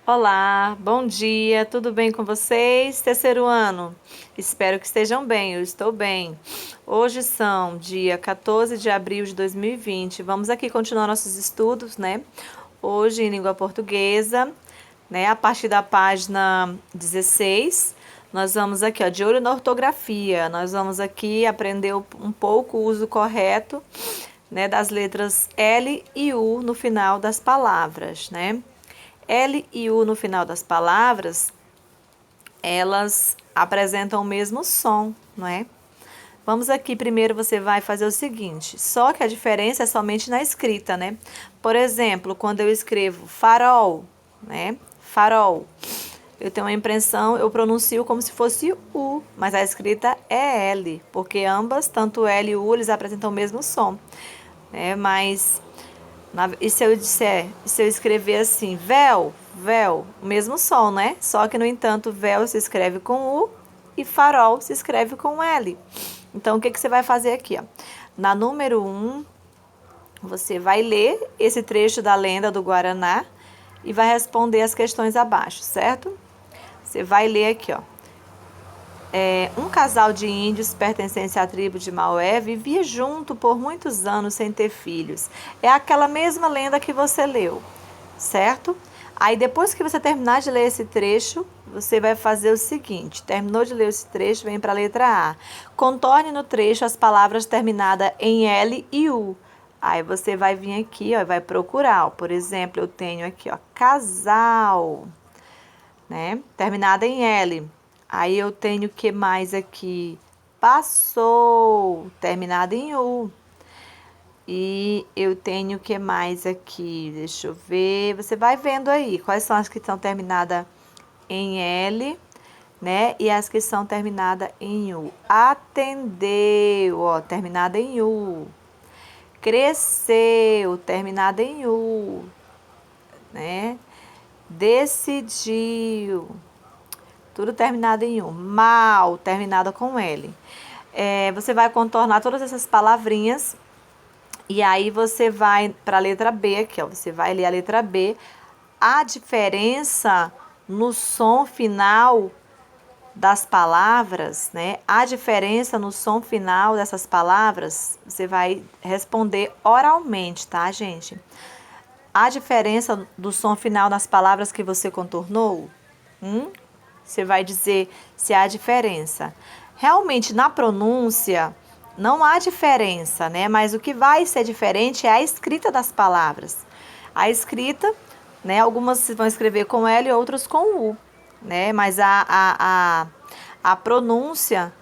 Olá, bom dia, tudo bem com vocês? Terceiro ano, espero que estejam bem, eu estou bem. Hoje são dia 14 de abril de 2020. Vamos aqui continuar nossos estudos, né? Hoje em língua portuguesa, né? A partir da página 16, nós vamos aqui, ó, de olho na ortografia. Nós vamos aqui aprender um pouco o uso correto, né, das letras L e U no final das palavras, né? L e U no final das palavras, elas apresentam o mesmo som, não é? Vamos aqui, primeiro você vai fazer o seguinte, só que a diferença é somente na escrita, né? Por exemplo, quando eu escrevo farol, né? Farol. Eu tenho uma impressão, eu pronuncio como se fosse U, mas a escrita é L, porque ambas, tanto L e U, eles apresentam o mesmo som, né? Mas e se eu escrever assim, véu, véu, o mesmo som, né? Só que, no entanto, véu se escreve com U e farol se escreve com L. Então, o que você vai fazer aqui, ó? Na número 1, você vai ler esse trecho da lenda do Guaraná e vai responder as questões abaixo, certo? Você vai ler aqui, ó. Um casal de índios pertencentes à tribo de Maué vivia junto por muitos anos sem ter filhos. É aquela mesma lenda que você leu, certo? Aí depois que você terminar de ler esse trecho, você vai fazer o seguinte: terminou de ler esse trecho, vem para a letra A. Contorne no trecho as palavras terminadas em L e U. Aí você vai vir aqui, ó, e vai procurar. Ó. Por exemplo, eu tenho aqui, ó, casal, né? Terminada em L. Aí eu tenho o que mais aqui? Passou, terminada em U. E eu tenho o que mais aqui? Deixa eu ver. Você vai vendo aí quais são as que estão terminadas em L, né? E as que são terminadas em U. Atendeu, ó, terminada em U. Cresceu, terminada em U, né? Decidiu, tudo terminado em U. Mal, terminada com L. Você vai contornar todas essas palavrinhas e aí você vai para a letra B aqui, ó. Você vai ler a letra B. A diferença no som final das palavras, né? A diferença no som final dessas palavras, você vai responder oralmente, tá, gente? A diferença do som final nas palavras que você contornou, você vai dizer se há diferença. Realmente, na pronúncia, não há diferença, né? Mas o que vai ser diferente é a escrita das palavras. A escrita, né? Algumas vão escrever com L e outras com U, né? Mas a pronúncia,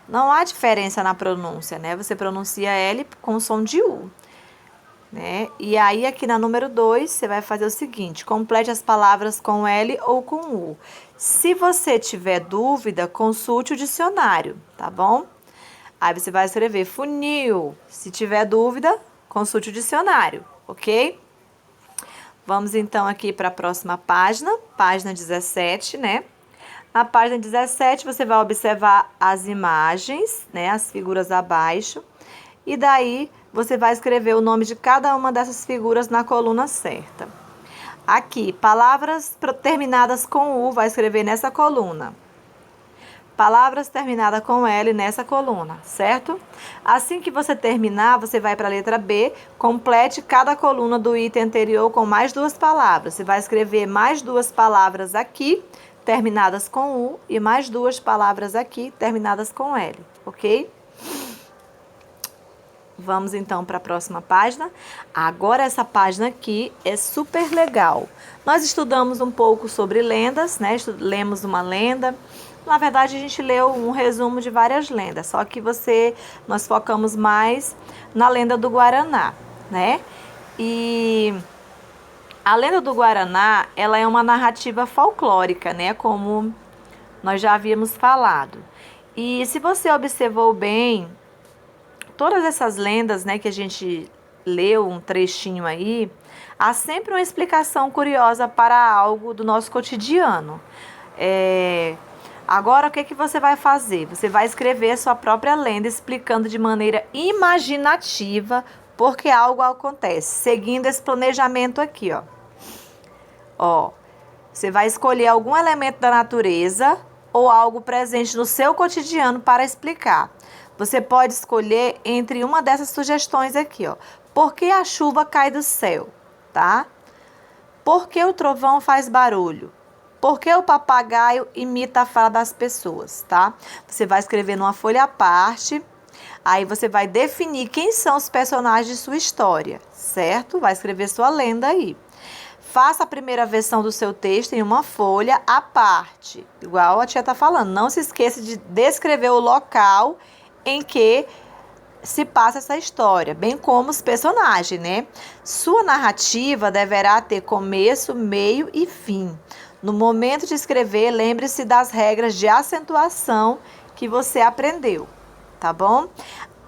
não há diferença na pronúncia, né? Você pronuncia L com som de U. Né? E aí, aqui na número 2, você vai fazer o seguinte: complete as palavras com L ou com U. Se você tiver dúvida, consulte o dicionário, tá bom? Aí você vai escrever funil. Se tiver dúvida, consulte o dicionário, ok? Vamos então aqui para a próxima página 17, né? Na página 17, você vai observar as imagens, né? As figuras abaixo. E daí você vai escrever o nome de cada uma dessas figuras na coluna certa. Aqui, palavras terminadas com U, vai escrever nessa coluna. Palavras terminadas com L nessa coluna, certo? Assim que você terminar, você vai para a letra B, complete cada coluna do item anterior com mais duas palavras. Você vai escrever mais duas palavras aqui, terminadas com U, e mais duas palavras aqui, terminadas com L, ok? Vamos então para a próxima página. Agora essa página aqui é super legal. Nós estudamos um pouco sobre lendas, né? Lemos uma lenda. Na verdade, a gente leu um resumo de várias lendas, só que nós focamos mais na lenda do Guaraná, né? E a lenda do Guaraná, ela é uma narrativa folclórica, né? Como nós já havíamos falado. E se você observou bem, todas essas lendas, né, que a gente leu um trechinho aí, há sempre uma explicação curiosa para algo do nosso cotidiano. Agora, o que você vai fazer? Você vai escrever a sua própria lenda explicando de maneira imaginativa porque algo acontece, seguindo esse planejamento aqui, ó. Você vai escolher algum elemento da natureza ou algo presente no seu cotidiano para explicar. Você pode escolher entre uma dessas sugestões aqui, ó. Por que a chuva cai do céu, tá? Por que o trovão faz barulho? Por que o papagaio imita a fala das pessoas, tá? Você vai escrever numa folha à parte, aí você vai definir quem são os personagens de sua história, certo? Vai escrever sua lenda aí. Faça a primeira versão do seu texto em uma folha à parte, igual a tia tá falando. Não se esqueça de descrever o local em que se passa essa história, bem como os personagens, né? Sua narrativa deverá ter começo, meio e fim. No momento de escrever, lembre-se das regras de acentuação que você aprendeu, tá bom?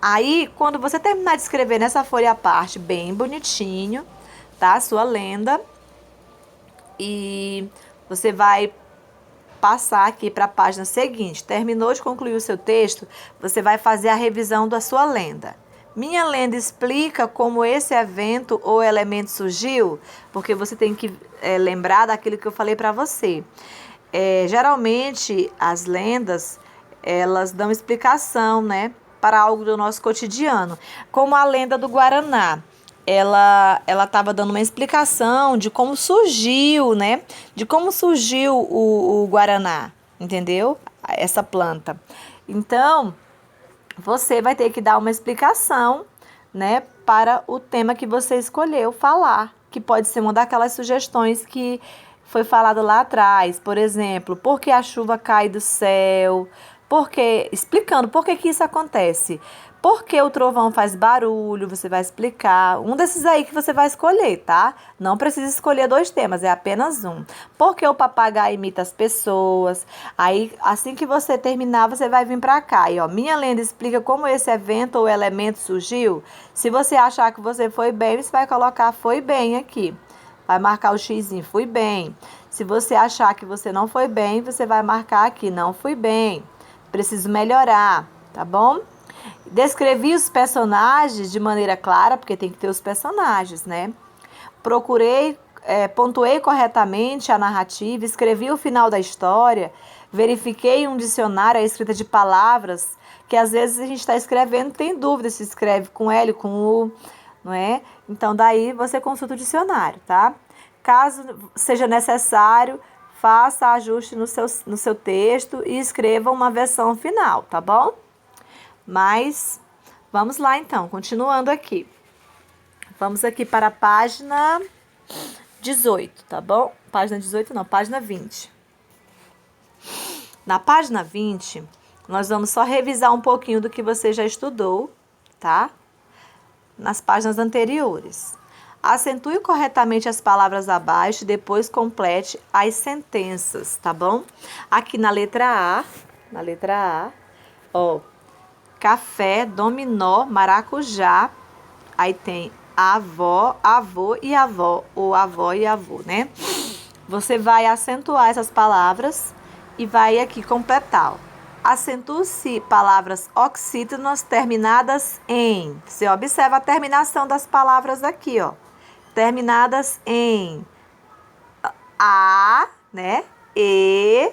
Aí, quando você terminar de escrever nessa folha à parte, bem bonitinho, tá? Sua lenda. E você vai passar aqui para a página seguinte. Terminou de concluir o seu texto, você vai fazer a revisão da sua lenda. Minha lenda explica como esse evento ou elemento surgiu, porque você tem que lembrar daquilo que eu falei para você. Geralmente, as lendas, elas dão explicação, né, para algo do nosso cotidiano, como a lenda do Guaraná. Ela estava dando uma explicação de como surgiu, né? De como surgiu o Guaraná, entendeu? Essa planta. Então, você vai ter que dar uma explicação, né? Para o tema que você escolheu falar, que pode ser uma daquelas sugestões que foi falado lá atrás. Por exemplo, por que a chuva cai do céu? Explicando por que isso acontece. Por que o trovão faz barulho? Você vai explicar. Um desses aí que você vai escolher, tá? Não precisa escolher 2 temas, é apenas um. Por que o papagaio imita as pessoas? Aí, assim que você terminar, você vai vir pra cá. E, ó, minha lenda explica como esse evento ou elemento surgiu. Se você achar que você foi bem, você vai colocar foi bem aqui. Vai marcar o xizinho, fui bem. Se você achar que você não foi bem, você vai marcar aqui, não fui bem. Preciso melhorar, tá bom? Descrevi os personagens de maneira clara, porque tem que ter os personagens, né? Pontuei corretamente a narrativa, escrevi o final da história, verifiquei um dicionário, a escrita de palavras, que às vezes a gente está escrevendo, tem dúvida se escreve com L, com U, não é? Então, daí você consulta o dicionário, tá? Caso seja necessário, faça ajuste no seu texto e escreva uma versão final, tá bom? Mas, vamos lá então, continuando aqui. Vamos aqui para a página 18, tá bom? Página 18 não, página 20. Na página 20, nós vamos só revisar um pouquinho do que você já estudou, tá? Nas páginas anteriores. Acentue corretamente as palavras abaixo e depois complete as sentenças, tá bom? Aqui na letra A, ó, café, dominó, maracujá, aí tem avó, avô e avó, ou avó e avô, né? Você vai acentuar essas palavras e vai aqui completar, ó. Acentue-se palavras oxítonas terminadas em. Você observa a terminação das palavras aqui, ó. Terminadas em A, né? E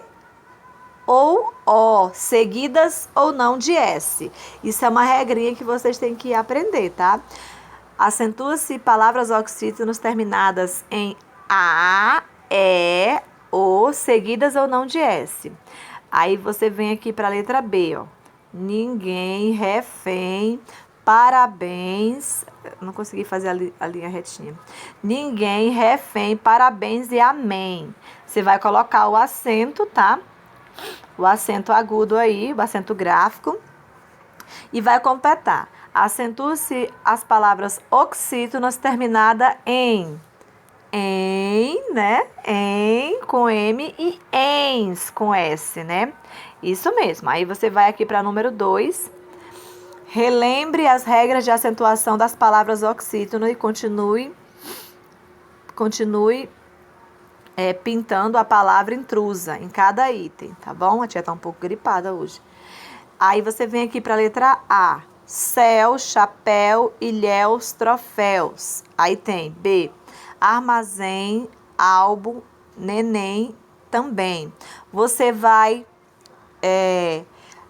ou O, seguidas ou não de S. Isso é uma regrinha que vocês têm que aprender, tá? Acentua-se palavras oxítonas terminadas em A, E, O, seguidas ou não de S. Aí você vem aqui para a letra B, ó. Ninguém, refém, parabéns. Não consegui fazer a linha retinha. Ninguém, refém, parabéns e amém. Você vai colocar o acento, tá? O acento agudo aí, o acento gráfico. E vai completar. Acentue-se as palavras oxítonas terminadas em, né? Em com M e ens com S, né? Isso mesmo. Aí você vai aqui para número 2. Relembre as regras de acentuação das palavras oxítono e continue pintando a palavra intrusa em cada item, tá bom? A tia tá um pouco gripada hoje. Aí você vem aqui para a letra A. Céu, chapéu, ilhéus, troféus. Aí tem B. Armazém, álbum, neném também. Você vai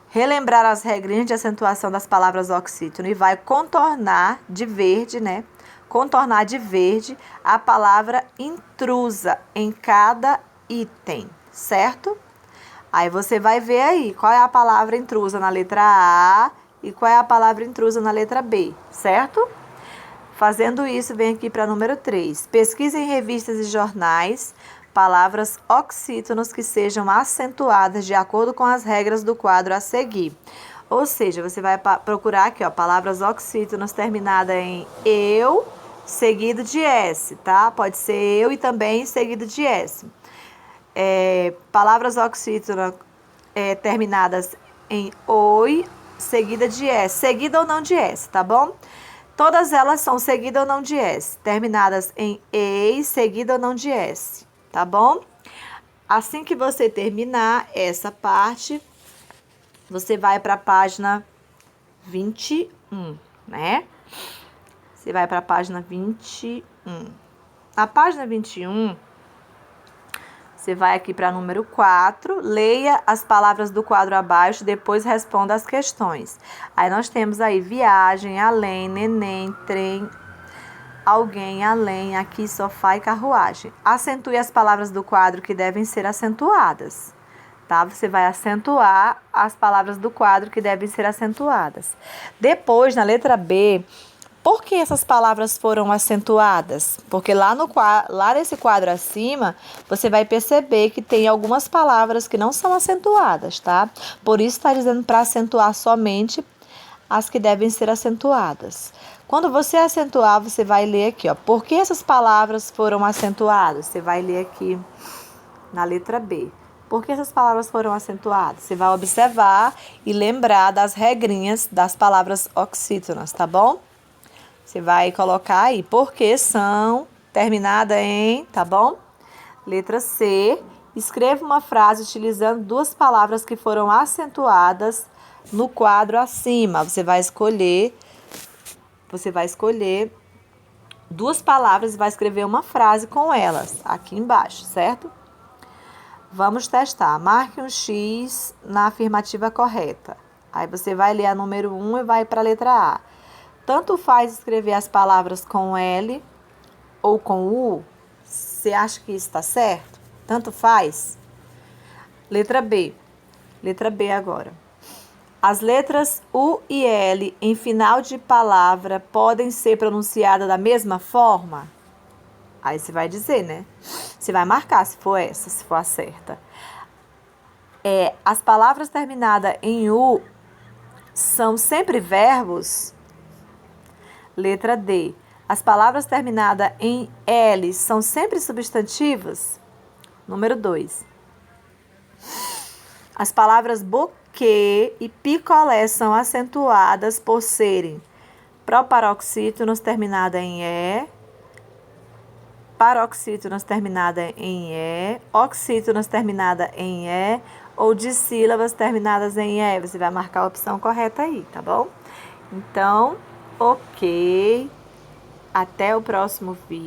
relembrar as regrinhas de acentuação das palavras oxítono e vai contornar de verde, né? Contornar de verde a palavra intrusa em cada item, certo? Aí você vai ver aí qual é a palavra intrusa na letra A e qual é a palavra intrusa na letra B, certo? Fazendo isso, vem aqui para número 3. Pesquise em revistas e jornais palavras oxítonos que sejam acentuadas de acordo com as regras do quadro a seguir. Ou seja, você vai procurar aqui, ó, palavras oxítonos terminada em eu, seguido de S, tá? Pode ser eu e também seguido de S. Palavras oxítonas terminadas em oi, seguida de S, seguida ou não de S, tá bom? Todas elas são seguida ou não de S, terminadas em ei, seguida ou não de S, tá bom? Assim que você terminar essa parte, você vai para a página 21, né? Você vai para a página 21. Na página 21, você vai aqui para número 4, leia as palavras do quadro abaixo, depois responda as questões. Aí nós temos aí viagem, além, neném, trem, alguém, além, aqui, sofá e carruagem. Acentue as palavras do quadro que devem ser acentuadas, tá? Você vai acentuar as palavras do quadro que devem ser acentuadas. Depois, na letra B, por que essas palavras foram acentuadas? Porque lá nesse quadro acima, você vai perceber que tem algumas palavras que não são acentuadas, tá? Por isso está dizendo para acentuar somente as que devem ser acentuadas. Quando você acentuar, você vai ler aqui, ó. Por que essas palavras foram acentuadas? Você vai ler aqui na letra B. Por que essas palavras foram acentuadas? Você vai observar e lembrar das regrinhas das palavras oxítonas, tá bom? Você vai colocar aí, porque são, terminada em, tá bom? Letra C, escreva uma frase utilizando duas palavras que foram acentuadas no quadro acima. Você vai escolher duas palavras e vai escrever uma frase com elas, aqui embaixo, certo? Vamos testar. Marque um X na afirmativa correta. Aí você vai ler a número 1 e vai para a letra A. Tanto faz escrever as palavras com L ou com U? Você acha que isso está certo? Tanto faz? Letra B. Letra B agora. As letras U e L em final de palavra podem ser pronunciadas da mesma forma? Aí você vai dizer, né? Você vai marcar se for essa, se for a certa. As palavras terminadas em U são sempre verbos? Letra D. As palavras terminadas em L são sempre substantivos? Número 2. As palavras buquê e picolé são acentuadas por serem proparoxítonos terminada em E, paroxítonos terminada em E, oxítonos terminada em E ou dissílabas terminadas em E. Você vai marcar a opção correta aí, tá bom? Então, ok. Até o próximo vídeo.